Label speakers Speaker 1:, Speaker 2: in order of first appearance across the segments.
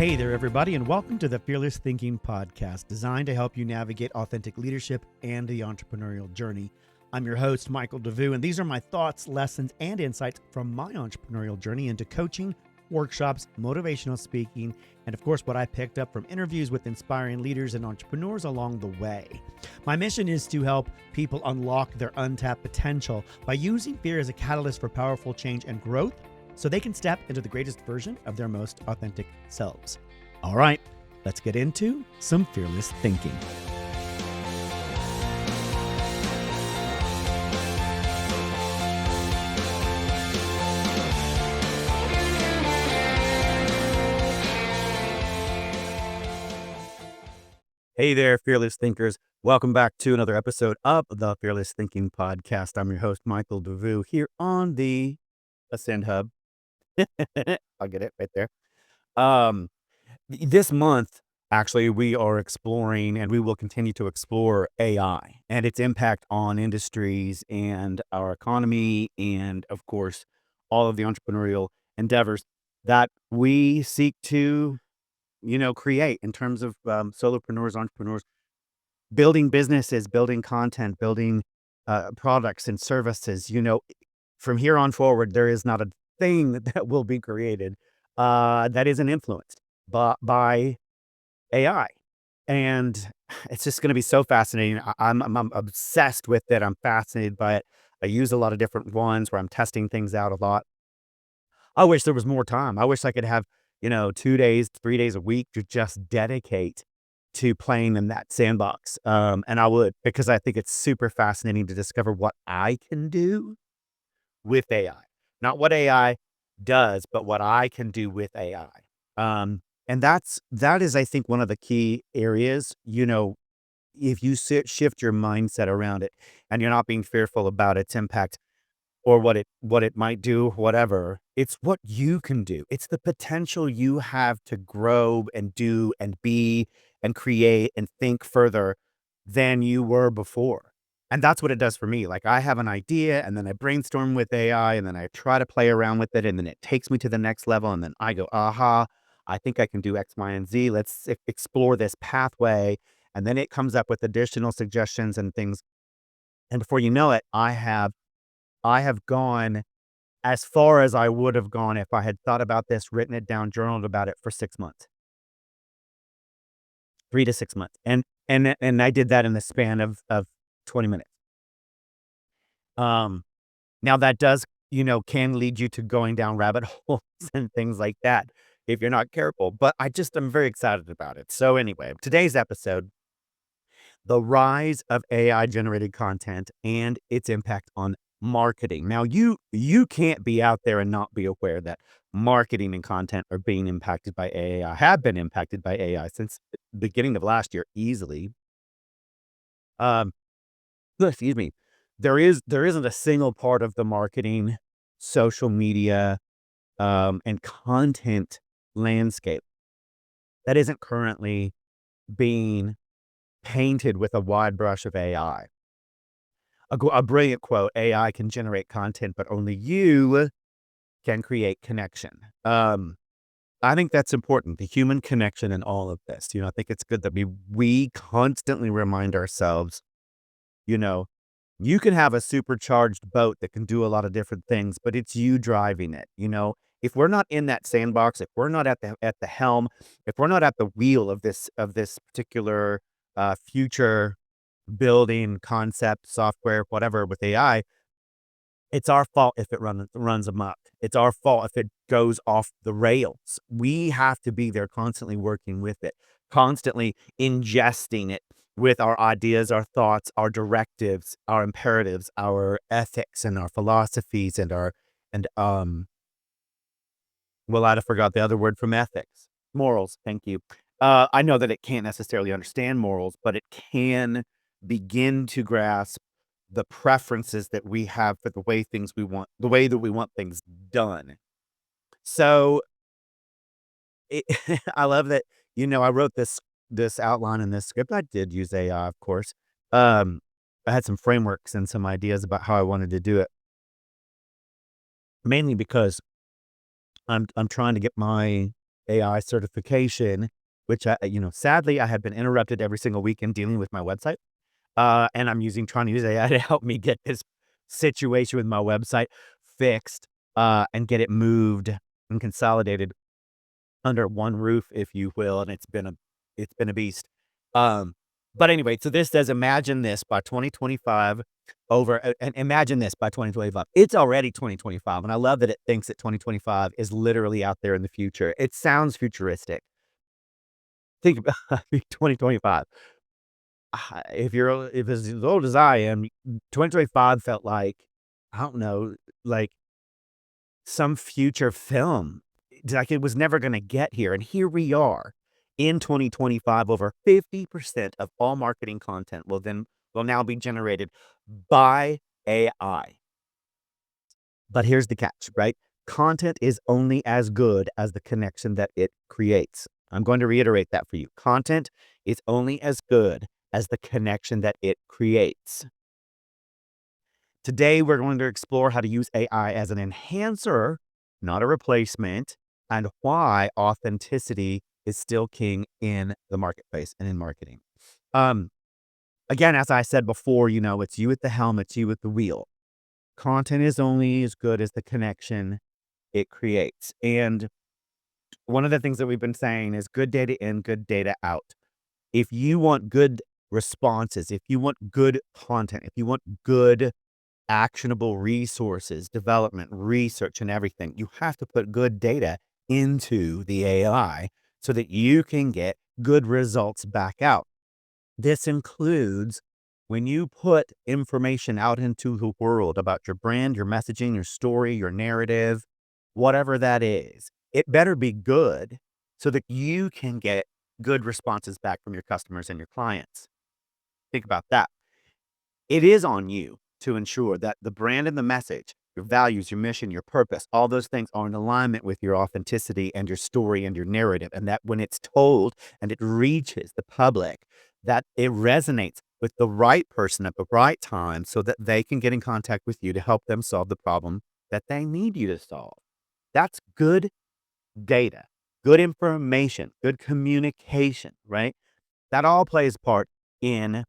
Speaker 1: Hey there, everybody, and welcome to the Fearless Thinking Podcast, designed to help you navigate authentic leadership and the entrepreneurial journey. I'm your host, Michael Devous, and these are my thoughts, lessons, and insights from my entrepreneurial journey into coaching, workshops, motivational speaking, and of course, what I picked up from interviews with inspiring leaders and entrepreneurs along the way. My mission is to help people unlock their untapped potential by using fear as a catalyst for powerful change and growth, so they can step into the greatest version of their most authentic selves. All right, let's get into some fearless thinking. Hey there, fearless thinkers. Welcome back to another episode of the Fearless Thinking Podcast. I'm your host, Michael Devous, here on the Ascend Hub. I'll get it right there. This month, actually, we are exploring and we will continue to explore AI and its impact on industries and our economy, and of course, all of the entrepreneurial endeavors that we seek to, create in terms of solopreneurs, entrepreneurs, building businesses, building content, building products and services. From here on forward, there is not a thing that will be created that isn't influenced by AI. And it's just going to be so fascinating. I'm obsessed with it. I'm fascinated by it. I use a lot of different ones where I'm testing things out a lot. I wish there was more time. I wish I could have, 2 days, 3 days a week to just dedicate to playing in that sandbox. And I would, because I think it's super fascinating to discover what I can do with AI. Not what AI does, but what I can do with AI. And that is, I think, one of the key areas. If you shift your mindset around it and you're not being fearful about its impact or what it might do, whatever, it's what you can do. It's the potential you have to grow and do and be and create and think further than you were before. And that's what it does for me. Like, I have an idea and then I brainstorm with AI and then I try to play around with it and then it takes me to the next level. And then I go, aha, I think I can do X, Y, and Z. Let's explore this pathway. And then it comes up with additional suggestions and things. And before you know it, I have gone as far as I would have gone if I had thought about this, written it down, journaled about it for 6 months, 3 to 6 months. And I did that in the span of 20 minutes. Now that does, can lead you to going down rabbit holes and things like that if you're not careful, but I'm very excited about it. So anyway, today's episode, the rise of AI generated content and its impact on marketing. Now, you can't be out there and not be aware that marketing and content are being impacted by AI, have been impacted by AI since the beginning of last year easily. Excuse me. There isn't a single part of the marketing, social media, and content landscape that isn't currently being painted with a wide brush of AI. A brilliant quote: AI can generate content, but only you can create connection. I think that's important, the human connection in all of this. I think it's good that we constantly remind ourselves, you can have a supercharged boat that can do a lot of different things, but it's you driving it. If we're not in that sandbox, if we're not at the helm, if we're not at the wheel of this particular future building concept, software, whatever with AI, it's our fault if it runs amok. It's our fault if it goes off the rails. We have to be there constantly working with it, constantly ingesting it with our ideas, our thoughts, our directives, our imperatives, our ethics and our philosophies and well, I forgot the other word from ethics. Morals. Thank you. I know that it can't necessarily understand morals, but it can begin to grasp the preferences that we have for the way that we want things done. So I love that, I wrote this outline in this script. I did use AI, of course. I had some frameworks and some ideas about how I wanted to do it. Mainly because I'm trying to get my AI certification, which sadly, I have been interrupted every single weekend dealing with my website. And I'm trying to use AI to help me get this situation with my website fixed, and get it moved and consolidated under one roof, if you will, and it's been a beast. Um, but anyway, so this says, imagine this by 2025 and imagine this by 2025. It's already 2025, and I love that it thinks that 2025 is literally out there in the future. It sounds futuristic. Think about 2025. If as old as I am, 2025 felt like, I don't know, like some future film. Like it was never gonna get here, and here we are in 2025. Over 50% of all marketing content will now be generated by AI. But here's the catch, right? Content is only as good as the connection that it creates. I'm going to reiterate that for you. Content is only as good as the connection that it creates. Today, we're going to explore how to use AI as an enhancer, not a replacement, and why authenticity is still king in the marketplace and in marketing. Um, Again, as I said before, it's you at the helm, it's you at the wheel. Content is only as good as the connection it creates. And one of the things that we've been saying is good data in, good data out. If you want good responses, if you want good content, if you want good actionable resources, development, research, and everything, you have to put good data into the AI so that you can get good results back out. This includes when you put information out into the world about your brand, your messaging, your story, your narrative, whatever that is, it better be good so that you can get good responses back from your customers and your clients. Think about that. It is on you to ensure that the brand and the message, your values, your mission, your purpose, all those things are in alignment with your authenticity and your story and your narrative. And that when it's told and it reaches the public, that it resonates with the right person at the right time so that they can get in contact with you to help them solve the problem that they need you to solve. That's good data, good information, good communication, right? That all plays part in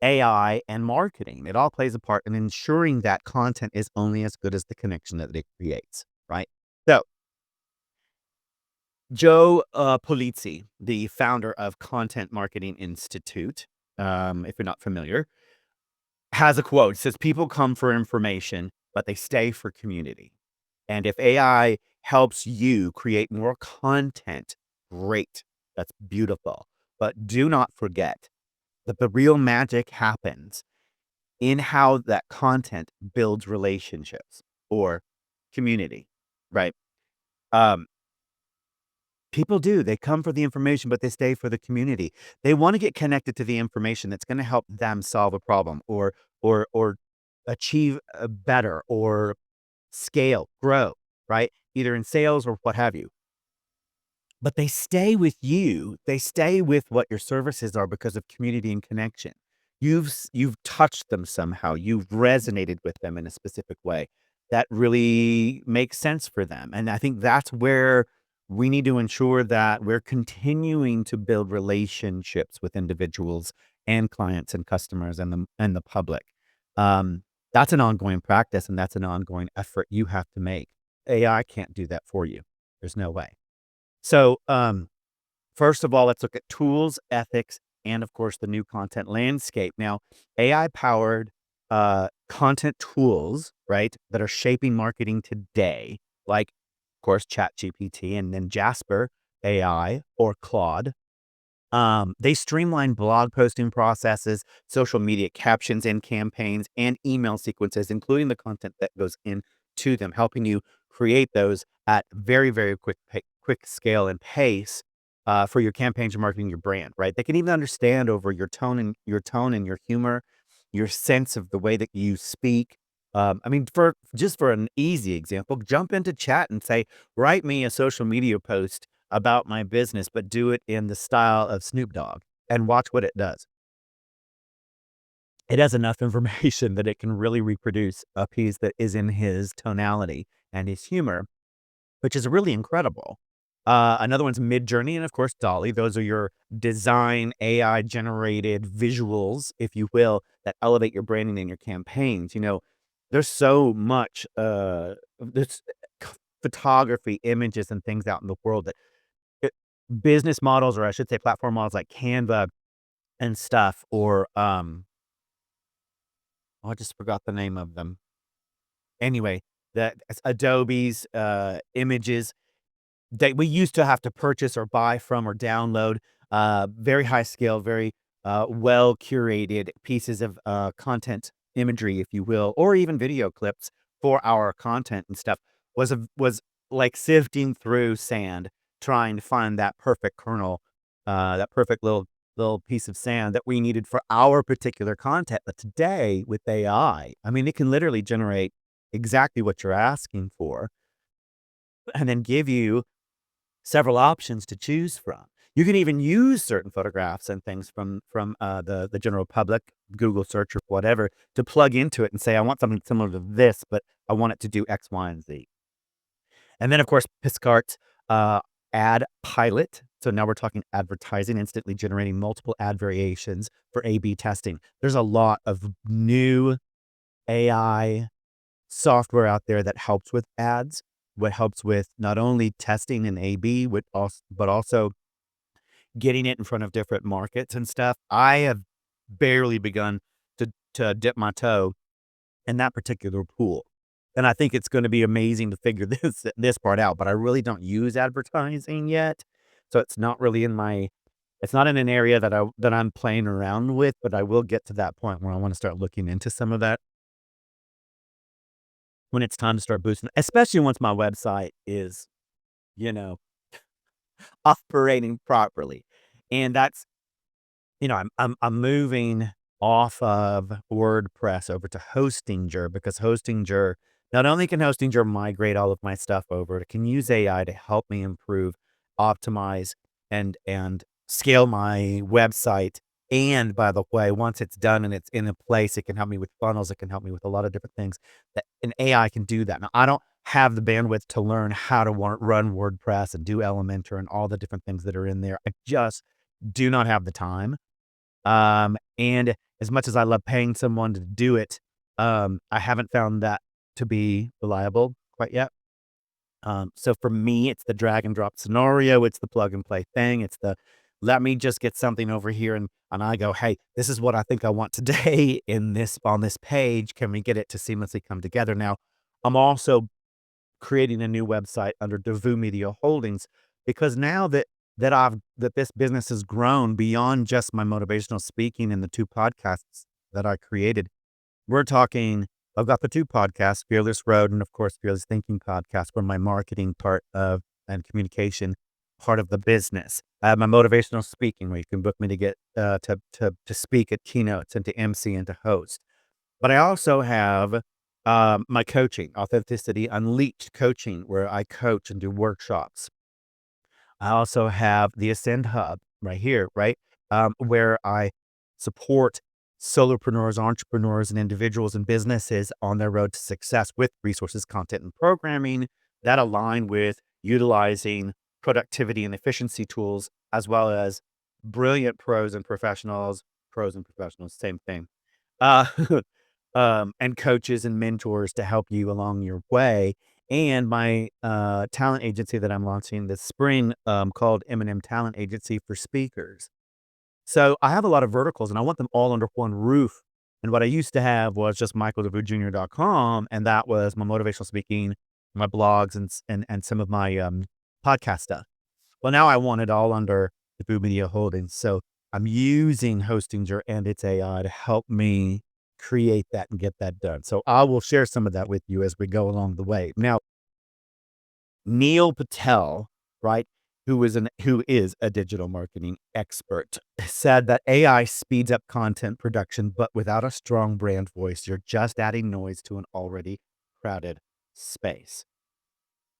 Speaker 1: AI and marketing. It all plays a part in ensuring that content is only as good as the connection that it creates, right? So, Joe Polizzi, the founder of Content Marketing Institute, if you're not familiar, has a quote. It says, people come for information, but they stay for community. And if AI helps you create more content, great. That's beautiful. But do not forget that the real magic happens in how that content builds relationships or community, right? Um, People do. They come for the information, but they stay for the community. They want to get connected to the information that's going to help them solve a problem or achieve a better or scale, grow, right? Either in sales or what have you. But they stay with you. They stay with what your services are because of community and connection. You've touched them somehow. You've resonated with them in a specific way that really makes sense for them. And I think that's where we need to ensure that we're continuing to build relationships with individuals and clients and customers and the public. That's an ongoing practice and that's an ongoing effort you have to make. AI can't do that for you. There's no way. So, first of all, let's look at tools, ethics, and of course, the new content landscape. Now, AI powered content tools, right, that are shaping marketing today, like, of course, ChatGPT and then Jasper AI or Claude. They streamline blog posting processes, social media captions and campaigns, and email sequences, including the content that goes into them, helping you create those at very, very quick scale and pace for your campaigns, your marketing, your brand. Right? They can even understand over your tone and your humor, your sense of the way that you speak. I mean, for an easy example, jump into chat and say, write me a social media post about my business, but do it in the style of Snoop Dogg and watch what it does. It has enough information that it can really reproduce a piece that is in his tonality and his humor, which is really incredible. Another one's Midjourney, and of course, Dolly. Those are your design AI-generated visuals, if you will, that elevate your branding and your campaigns. There's so much, there's photography, images, and things out in the world that it business models, or I should say platform models like Canva and stuff, or, oh, I just forgot the name of them. Anyway, that Adobe's, images that we used to have to purchase or buy from or download, very high scale, very, well curated pieces of, content imagery, if you will, or even video clips for our content and stuff was like sifting through sand, trying to find that perfect kernel, that perfect little piece of sand that we needed for our particular content. But today with AI, I mean, it can literally generate exactly what you're asking for and then give you several options to choose from. You can even use certain photographs and things from the general public, Google search or whatever, to plug into it and say, I want something similar to this, but I want it to do X, Y, and Z. And then, of course, Piscart's ad pilot. So now we're talking advertising, instantly generating multiple ad variations for A/B testing. There's a lot of new AI software out there that helps with ads, what helps with not only testing and A/B, but also getting it in front of different markets and stuff. I have barely begun to dip my toe in that particular pool, and I think it's gonna be amazing to figure this part out, but I really don't use advertising yet, so it's not in an area that I'm playing around with, but I will get to that point where I wanna start looking into some of that when it's time to start boosting, especially once my website is, you know, operating properly. And that's I'm moving off of WordPress over to Hostinger because Hostinger not only can Hostinger migrate all of my stuff over, it can use AI to help me improve, optimize, and scale my website. And by the way, once it's done and it's in a place, it can help me with funnels. It can help me with a lot of different things that an AI can do that. Now, I don't have the bandwidth to learn how to run WordPress and do Elementor and all the different things that are in there. I just do not have the time. And as much as I love paying someone to do it, I haven't found that to be reliable quite yet. So for me, it's the drag and drop scenario. It's the plug and play thing. It's the let me just get something over here and I go, hey, this is what I think I want today in this on this page. Can we get it to seamlessly come together? Now, I'm also creating a new website under Devous Media Holdings because now that this business has grown beyond just my motivational speaking and the 2 podcasts that I created, we're talking I've got the 2 podcasts, Fearless Road and, of course, Fearless Thinking podcast, where my marketing part of and communication part of the business. I have my motivational speaking, where you can book me to get to speak at keynotes and to MC and to host. But I also have, my coaching, Authenticity Unleashed coaching, where I coach and do workshops. I also have the Ascend Hub right here, right? Where I support solopreneurs, entrepreneurs, and individuals and businesses on their road to success with resources, content, and programming that align with utilizing productivity and efficiency tools, as well as brilliant pros and professionals, same thing. Uh, and coaches and mentors to help you along your way. And my talent agency that I'm launching this spring, called M&M Talent Agency for Speakers. So I have a lot of verticals and I want them all under one roof. And what I used to have was just michaeldevouxjr.com, and that was my motivational speaking, my blogs, and some of my podcast stuff. Well, now I want it all under the Boo Media Holdings. So I'm using Hostinger and its AI to help me create that and get that done. So I will share some of that with you as we go along the way. Now, Neil Patel, right, who is a digital marketing expert, said that AI speeds up content production, but without a strong brand voice, you're just adding noise to an already crowded space.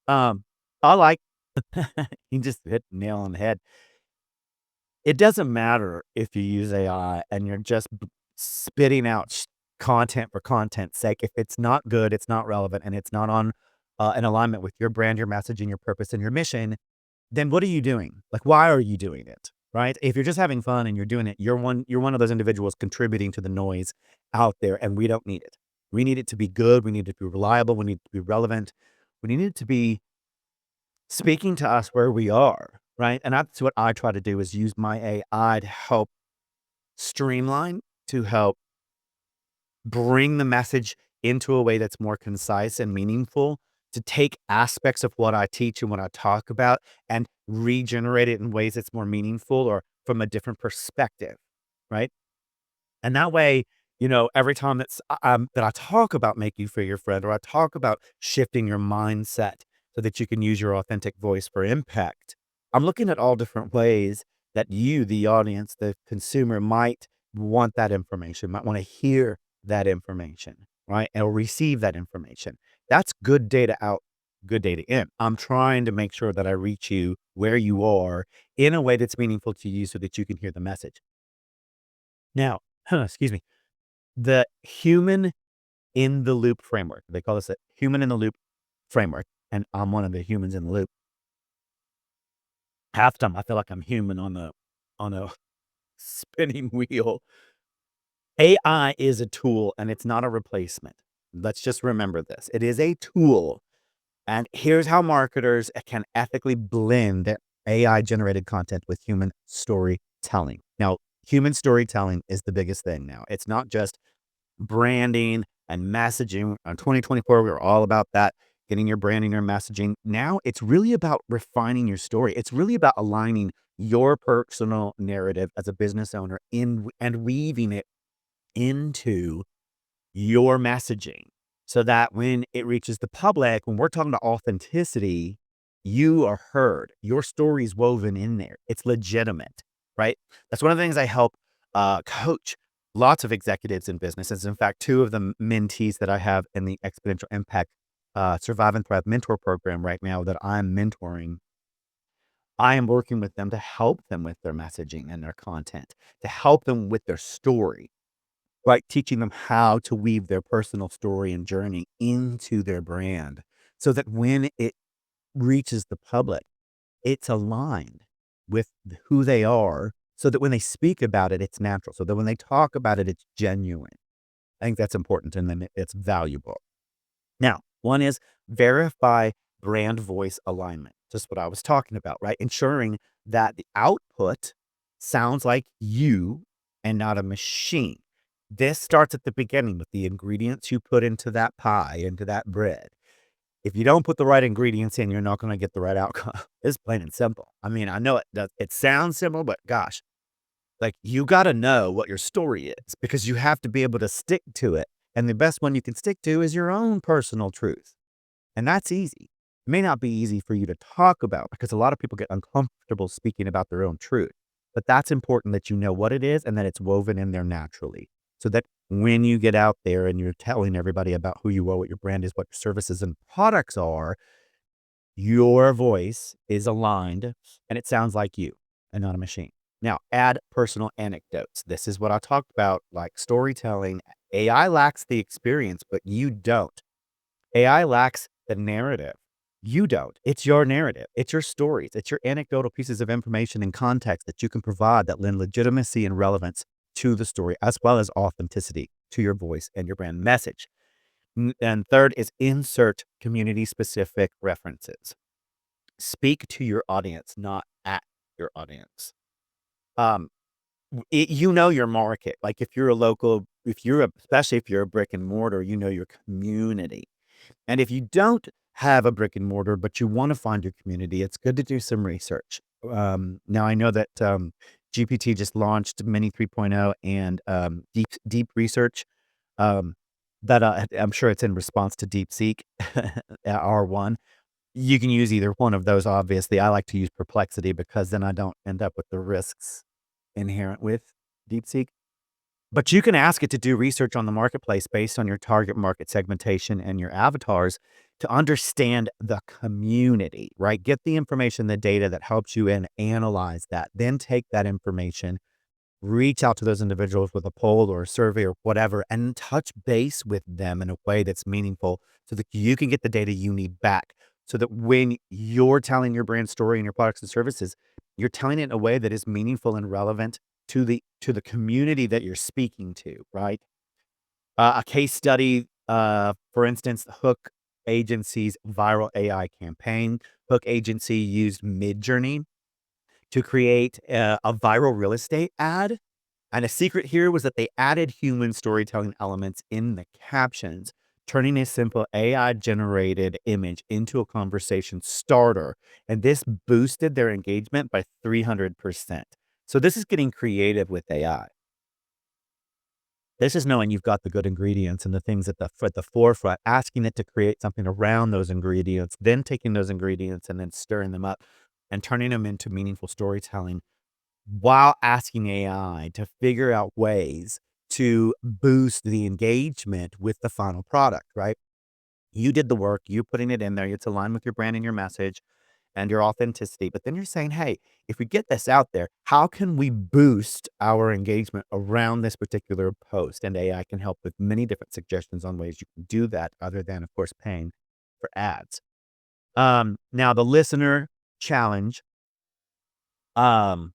Speaker 1: I like he just hit the nail on the head. It doesn't matter if you use AI and you're just spitting out content for content's sake. If it's not good, it's not relevant, and it's not on in alignment with your brand, your messaging, your purpose, and your mission, then what are you doing? Like, why are you doing it? Right? If you're just having fun and you're doing it, you're one of those individuals contributing to the noise out there, and we don't need it. We need it to be good. We need it to be reliable. We need it to be relevant. We need it to be speaking to us where we are, right? And that's what I try to do is use my AI to help streamline, to help bring the message into a way that's more concise and meaningful, to take aspects of what I teach and what I talk about and regenerate it in ways that's more meaningful or from a different perspective, right? And that way, every time that I talk about make you feel your friend, or I talk about shifting your mindset so that you can use your authentic voice for impact, I'm looking at all different ways that you, the audience, the consumer, might want that information, might want to hear that information, right? Or receive that information. That's good data out, good data in. I'm trying to make sure that I reach you where you are in a way that's meaningful to you so that you can hear the message. Now, excuse me. The human in the loop framework, they call this a human in the loop framework, and I'm one of the humans in the loop. Half the time I feel like I'm human on a spinning wheel. AI is a tool and it's not a replacement. Let's just remember this. It is a tool. And here's how marketers can ethically blend AI generated content with human storytelling. Now, human storytelling is the biggest thing now. It's not just branding and messaging. In 2024, we were all about that, getting your branding or messaging. Now it's really about refining your story. It's really about aligning your personal narrative as a business owner in and weaving it into your messaging so that when it reaches the public, when we're talking about authenticity, you are heard. Your story is woven in there. It's legitimate, right? That's one of the things I help coach lots of executives in businesses. In fact, two of the mentees that I have in the Exponential Impact Survive and Thrive Mentor Program right now that I'm mentoring, I am working with them to help them with their messaging and their content, to help them with their story, right? Teaching them how to weave their personal story and journey into their brand so that when it reaches the public, it's aligned with who they are so that when they speak about it, it's natural. So that when they talk about it, it's genuine. I think that's important and then it's valuable. Now, one is verify brand voice alignment, just what I was talking about, right? Ensuring that the output sounds like you and not a machine. This starts at the beginning with the ingredients you put into that pie, into that bread. If you don't put the right ingredients in, you're not going to get the right outcome. It's plain and simple. I mean, I know it sounds simple, but gosh, like, you gotta know what your story is because you have to be able to stick to it, and the best one you can stick to is your own personal truth, and that's easy. It may not be easy for you to talk about because a lot of people get uncomfortable speaking about their own truth, but that's important that you know what it is and that it's woven in there naturally, so that when you get out there and you're telling everybody about who you are, what your brand is, what your services and products are, your voice is aligned and it sounds like you and not a machine. Now, add personal anecdotes. This is what I talked about, like storytelling. AI lacks the experience, but you don't. AI lacks the narrative. You don't. It's your narrative. It's your stories. It's your anecdotal pieces of information and context that you can provide that lend legitimacy and relevance to the story, as well as authenticity to your voice and your brand message. And third is insert community specific references. Speak to your audience, not at your audience. Um, your market. Like if you're a local, especially if you're a brick and mortar, you know your community. And if you don't have a brick and mortar, but you want to find your community, it's good to do some research. Now I know that GPT just launched Mini 3.0 and deep research. Um, that I'm sure it's in response to DeepSeek R1. You can use either one of those, obviously. I like to use Perplexity because then I don't end up with the risks inherent with DeepSeek. But you can ask it to do research on the marketplace based on your target market segmentation and your avatars to understand the community, right? Get the information, the data that helps you and analyze that. Then take that information, reach out to those individuals with a poll or a survey or whatever, and touch base with them in a way that's meaningful so that you can get the data you need back so that when you're telling your brand story and your products and services, you're telling it in a way that is meaningful and relevant to the community that you're speaking to, right? A case study, for instance, Hook Agency's viral AI campaign. Hook Agency used Midjourney to create a viral real estate ad. And a secret here was that they added human storytelling elements in the captions, turning a simple AI generated image into a conversation starter. And this boosted their engagement by 300%. So this is getting creative with AI. This is knowing you've got the good ingredients and the things at the forefront, asking it to create something around those ingredients, then taking those ingredients and then stirring them up and turning them into meaningful storytelling while asking AI to figure out ways to boost the engagement with the final product, right? You did the work, you putting it in there, it's aligned with your brand and your message and your authenticity. But then you're saying, hey, if we get this out there, how can we boost our engagement around this particular post? And AI can help with many different suggestions on ways you can do that, other than, of course, paying for ads. Now the listener challenge. Um,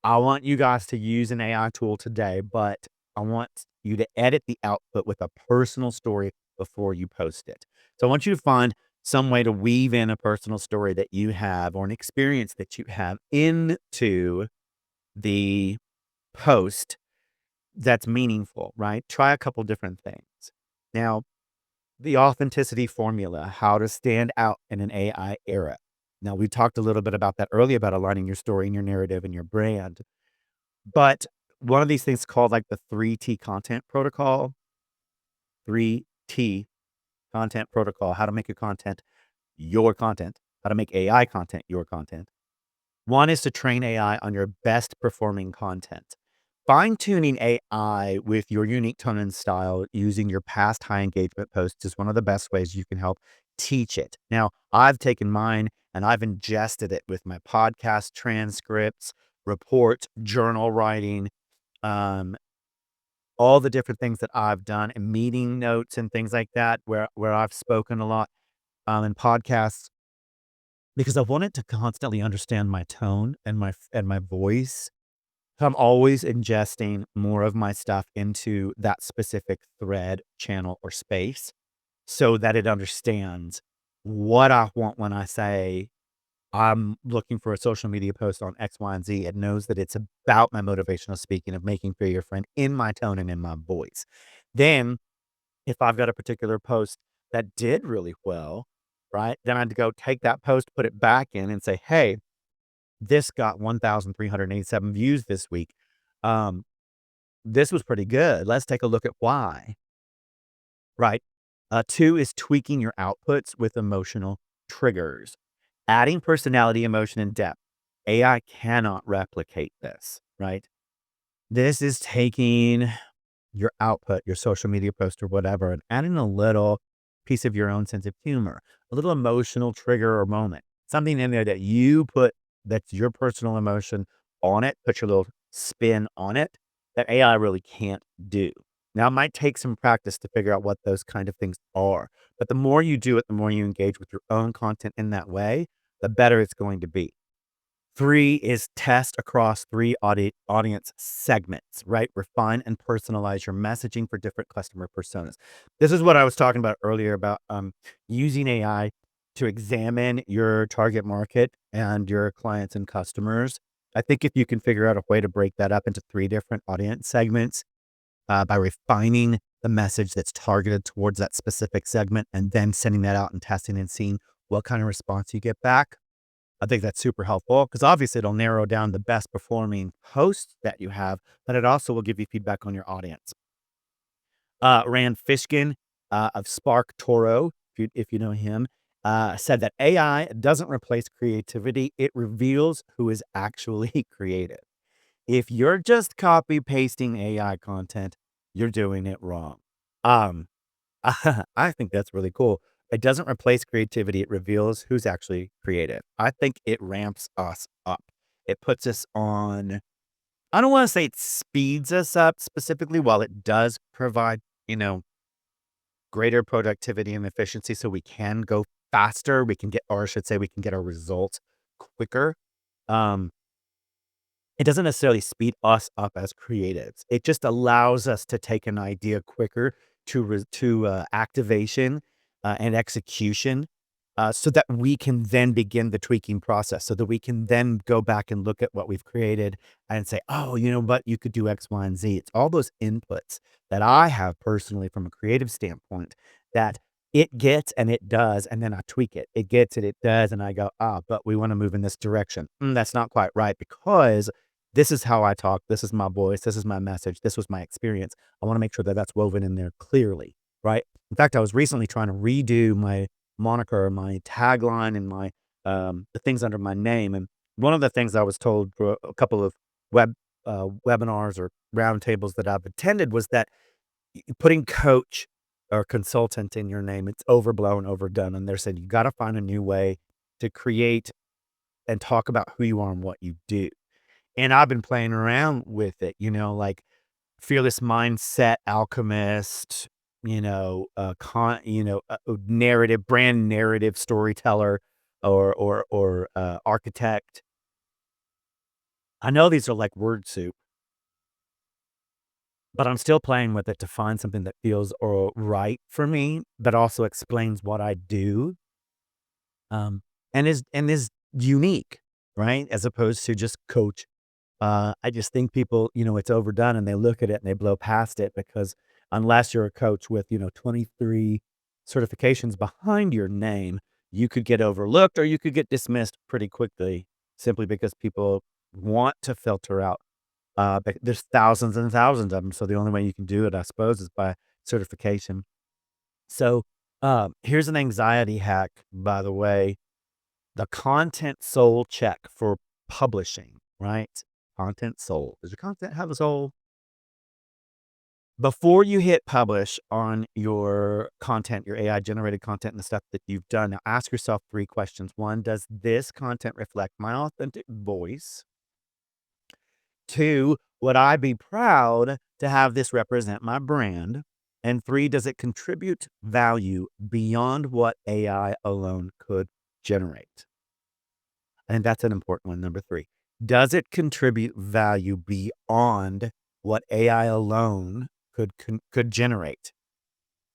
Speaker 1: I want you guys to use an AI tool today, but I want you to edit the output with a personal story before you post it. So I want you to find some way to weave in a personal story that you have or an experience that you have into the post that's meaningful, right? Try a couple different things. Now, the authenticity formula, how to stand out in an AI era. Now, we talked a little bit about that earlier about aligning your story and your narrative and your brand. But one of these things called like the 3T content protocol, 3T content protocol, how to make your content, how to make AI content your content. One is to train AI on your best performing content. Fine tuning AI with your unique tone and style using your past high engagement posts is one of the best ways you can help teach it. Now, I've taken mine and I've ingested it with my podcast transcripts, reports, journal writing, um, all the different things that I've done and meeting notes and things like that where I've spoken a lot in podcasts because I wanted to constantly understand my tone and my voice. So I'm always ingesting more of my stuff into that specific thread, channel, or space so that it understands what I want when I say I'm looking for a social media post on X, Y, and Z. It knows that it's about my motivational speaking of making feel your friend in my tone and in my voice. Then, if I've got a particular post that did really well, right? Then I'd go take that post, put it back in, and say, hey, this got 1,387 views this week. Um, this was pretty good. Let's take a look at why, right? Two is tweaking your outputs with emotional triggers, adding personality, emotion, and depth. AI cannot replicate this, right? This is taking your output, your social media post or whatever, and adding a little piece of your own sense of humor, a little emotional trigger or moment, something in there that you put that's your personal emotion on it, put your little spin on it that AI really can't do. Now, it might take some practice to figure out what those kind of things are, but the more you do it, the more you engage with your own content in that way, the better it's going to be. Three is test across three audience segments, right? Refine and personalize your messaging for different customer personas. This is what I was talking about earlier about using AI to examine your target market and your clients and customers. I think if you can figure out a way to break that up into three different audience segments by refining the message that's targeted towards that specific segment and then sending that out and testing and seeing what kind of response you get back, I think that's super helpful because obviously it'll narrow down the best performing posts that you have, but it also will give you feedback on your audience. Rand Fishkin of Spark Toro, if you know him, said that AI doesn't replace creativity, it reveals who is actually creative. If you're just copy pasting AI content, you're doing it wrong. Um, I think that's really cool. It doesn't replace creativity, it reveals who's actually creative. I think it ramps us up. It puts us on I don't wanna say it speeds us up specifically, while it does provide, greater productivity and efficiency so we can go faster. We can get, or I should say, we can get our results quicker. Um, it doesn't necessarily speed us up as creatives. It just allows us to take an idea quicker to activation, and execution, so that we can then begin the tweaking process, so that we can then go back and look at what we've created and say, "Oh, you know what? You could do X, Y, and Z." It's all those inputs that I have personally from a creative standpoint that it gets and it does, and then I tweak it. It gets it, it does, and I go, "Ah, but we wanna move in this direction. That's not quite right because this is how I talk. This is my voice. This is my message. This was my experience. I wanna make sure that that's woven in there clearly, right? In fact, I was recently trying to redo my moniker, my tagline, and my, the things under my name, and one of the things I was told for a couple of webinars or roundtables that I've attended was that putting coach or consultant in your name, it's overblown, overdone, and they're saying, "You gotta find a new way to create and talk about who you are and what you do." And I've been playing around with it, like fearless mindset alchemist, narrative, brand narrative storyteller, or architect. I know these are like word soup, but I'm still playing with it to find something that feels right for me, but also explains what I do, um, and is unique, right? As opposed to just coach. I just think people, it's overdone and they look at it and they blow past it because unless you're a coach with, 23 certifications behind your name, you could get overlooked or you could get dismissed pretty quickly simply because people want to filter out. But there's thousands and thousands of them. So the only way you can do it, I suppose, is by certification. So here's an anxiety hack, by the way, the content soul check for publishing, right? Content soul. Does your content have a soul? Before you hit publish on your content, your AI generated content and the stuff that you've done, now ask yourself 3 questions. 1, does this content reflect my authentic voice? 2, would I be proud to have this represent my brand? And 3, does it contribute value beyond what AI alone could generate? And that's an important one, number 3. Does it contribute value beyond what AI alone could generate?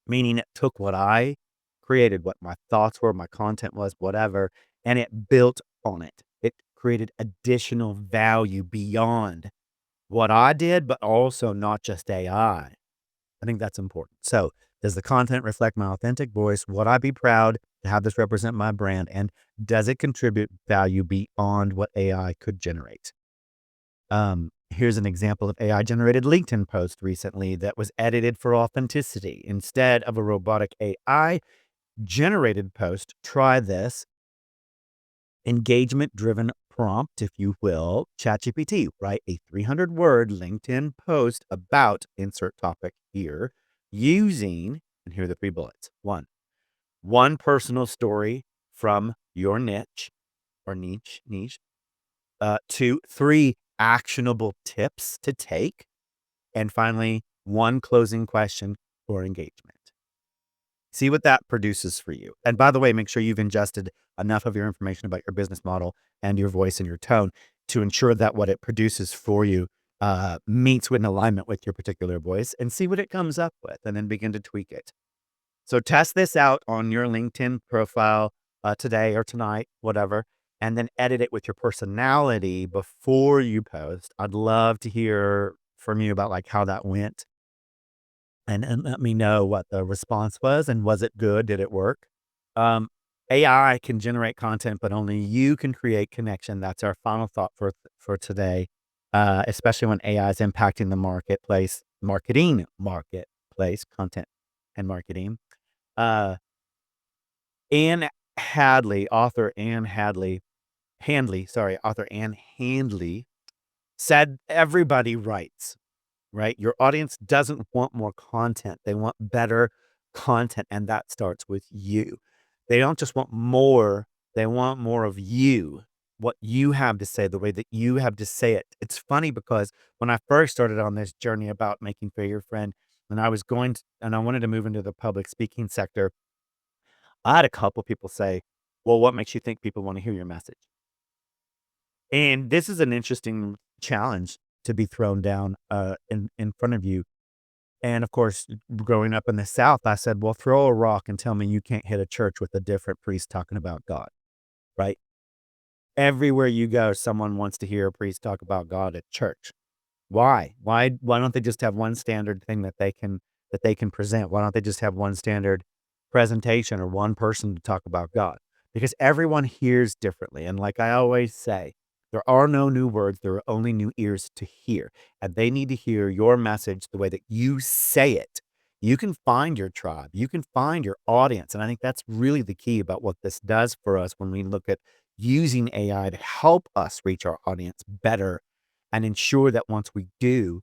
Speaker 1: Meaning it took what I created, what my thoughts were, my content was, whatever, and it built on it. It created additional value beyond what I did, but also not just AI. I think that's important. So, does the content reflect my authentic voice? Would I be proud to have this represent my brand? And does it contribute value beyond what AI could generate? Here's an example of AI generated LinkedIn post recently that was edited for authenticity. Instead of a robotic AI generated post, try this engagement driven prompt, if you will. ChatGPT, write a 300-word LinkedIn post about insert topic here using, and here are the 3 bullets. One personal story from your niche or niche. 2, 3 actionable tips to take. And finally, 1 closing question for engagement. See what that produces for you. And by the way, make sure you've ingested enough of your information about your business model and your voice and your tone to ensure that what it produces for you meets with an alignment with your particular voice, and see what it comes up with and then begin to tweak it. So test this out on your LinkedIn profile today or tonight, whatever, and then edit it with your personality before you post. I'd love to hear from you about like how that went, and let me know what the response was, and was it good? Did it work? Um, AI can generate content, but only you can create connection. That's our final thought for today, especially when AI is impacting the marketplace, content and marketing. Uh, Anne author Anne Handley said everybody writes. Right? Your audience doesn't want more content. They want better content, and that starts with you. They don't just want more, they want more of you, what you have to say, the way that you have to say it. It's funny because when I first started on this journey about making fair your friend, and I was and I wanted to move into the public speaking sector, I had a couple people say, well, what makes you think people want to hear your message? And this is an interesting challenge to be thrown down in front of you. And of course, growing up in the South, I said, well, throw a rock and tell me you can't hit a church with a different priest talking about God, right? Everywhere you go, someone wants to hear a priest talk about God at church. Why? Why don't they just have one standard thing that they can present? Why don't they just have one standard presentation or one person to talk about God? Because everyone hears differently. And like I always say, there are no new words, there are only new ears to hear. And they need to hear your message the way that you say it. You can find your tribe, you can find your audience. And I think that's really the key about what this does for us when we look at using AI to help us reach our audience better and ensure that once we do,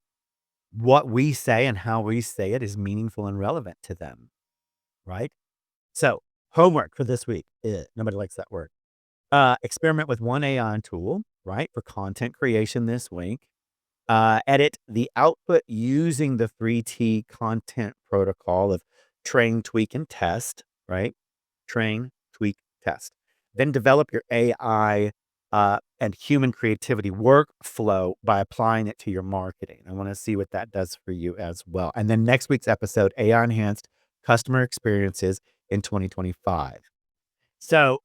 Speaker 1: what we say and how we say it is meaningful and relevant to them, right? So, homework for this week. Nobody likes that word. Experiment with one AI tool, right, for content creation this week. Edit the output using the 3T content protocol of train, tweak, and test, right? Train, tweak, test. Then develop your AI and human creativity workflow by applying it to your marketing. I want to see what that does for you as well. And then next week's episode, AI enhanced customer experiences in 2025. So,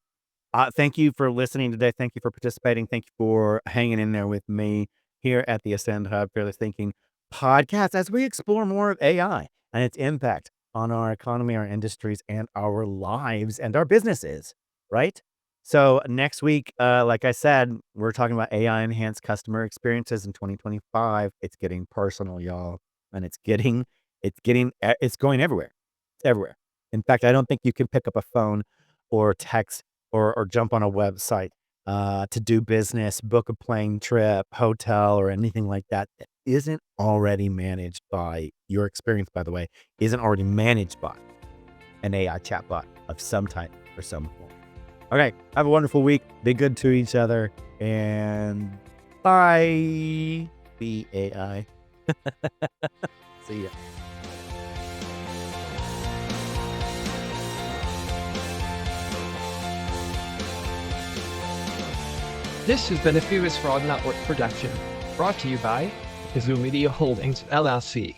Speaker 1: thank you for listening today. Thank you for participating. Thank you for hanging in there with me here at the Ascend Hub Fearless Thinking podcast as we explore more of AI and its impact on our economy, our industries, and our lives and our businesses, right? So next week, like I said, we're talking about AI enhanced customer experiences in 2025. It's getting personal, y'all, and it's going everywhere. It's everywhere. In fact, I don't think you can pick up a phone or text or jump on a website to do business, book a plane trip, hotel, or anything like that that isn't already managed by your experience, by the way, isn't already managed by an AI chatbot of some type or some form. Okay, have a wonderful week. Be good to each other, and bye. Be AI. See ya.
Speaker 2: This has been a Fearless Fraud Network production, brought to you by Kazoo Media Holdings, LLC.